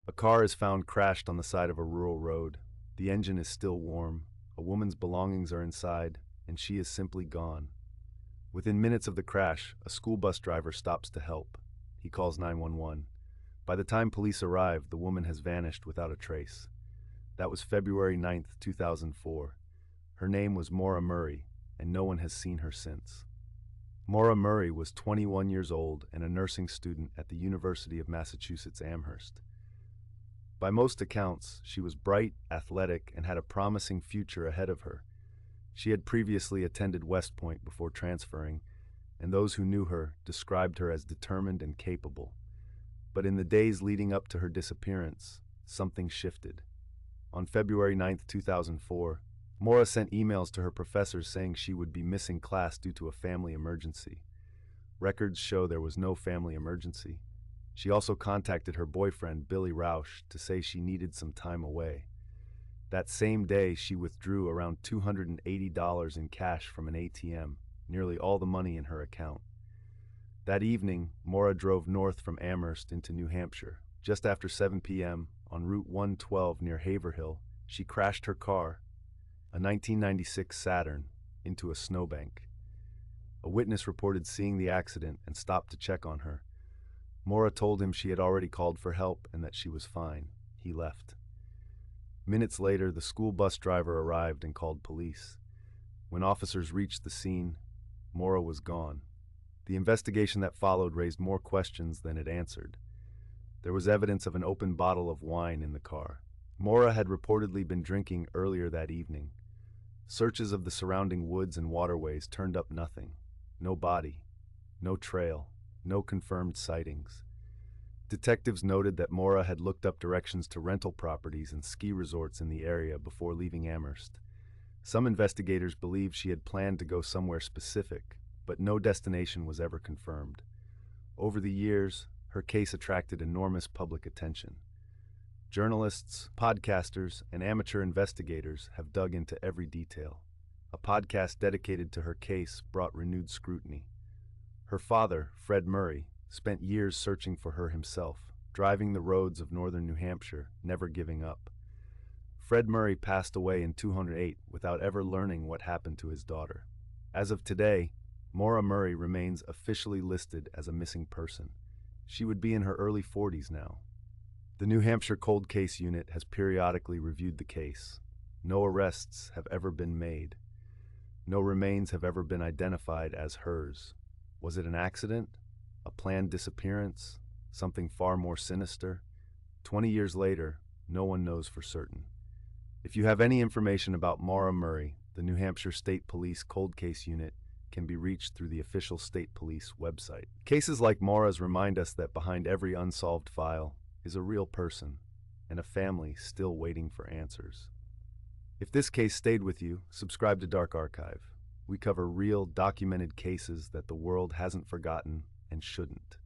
A car is found crashed on the side of a rural road. The engine is still warm, a woman's belongings are inside, and she is simply gone. Within minutes of the crash, a school bus driver stops to help. He calls 911. By the time police arrive, the woman has vanished without a trace. That was February 9th, 2004. Her name was Maura Murray, and no one has seen her since. Maura Murray was 21 years old and a nursing student at the University of Massachusetts Amherst. By most accounts, she was bright, athletic, and had a promising future ahead of her. She had previously attended West Point before transferring, and those who knew her described her as determined and capable. But in the days leading up to her disappearance, something shifted. On February 9th, 2004, Maura sent emails to her professors saying she would be missing class due to a family emergency. Records show there was no family emergency. She also contacted her boyfriend, Billy Rausch, to say she needed some time away. That same day, she withdrew around $280 in cash from an ATM, nearly all the money in her account. That evening, Maura drove north from Amherst into New Hampshire. Just after 7 p.m., on Route 112 near Haverhill, she crashed her car, a 1996 Saturn, into a snowbank. A witness reported seeing the accident and stopped to check on her. Maura told him she had already called for help and that she was fine. He left. Minutes later, the school bus driver arrived and called police. When officers reached the scene, Maura was gone. The investigation that followed raised more questions than it answered. There was evidence of an open bottle of wine in the car. Maura had reportedly been drinking earlier that evening. Searches of the surrounding woods and waterways turned up nothing. No body, no trail, no confirmed sightings. Detectives noted that Maura had looked up directions to rental properties and ski resorts in the area before leaving Amherst. Some investigators believed she had planned to go somewhere specific, but no destination was ever confirmed. Over the years, her case attracted enormous public attention. Journalists, podcasters, and amateur investigators have dug into every detail. A podcast dedicated to her case brought renewed scrutiny. Her father, Fred Murray, spent years searching for her himself, driving the roads of northern New Hampshire, never giving up. Fred Murray passed away in 2008 without ever learning what happened to his daughter. As of today, Maura Murray remains officially listed as a missing person. She would be in her early 40s now. The New Hampshire Cold Case Unit has periodically reviewed the case. No arrests have ever been made. No remains have ever been identified as hers. Was it an accident? A planned disappearance? Something far more sinister? 20 years later, no one knows for certain. If you have any information about Maura Murray, the New Hampshire State Police Cold Case Unit can be reached through the official state police website. Cases like Maura's remind us that behind every unsolved file is a real person and a family still waiting for answers. If this case stayed with you, subscribe to Dark Archive. We cover real, documented cases that the world hasn't forgotten and shouldn't.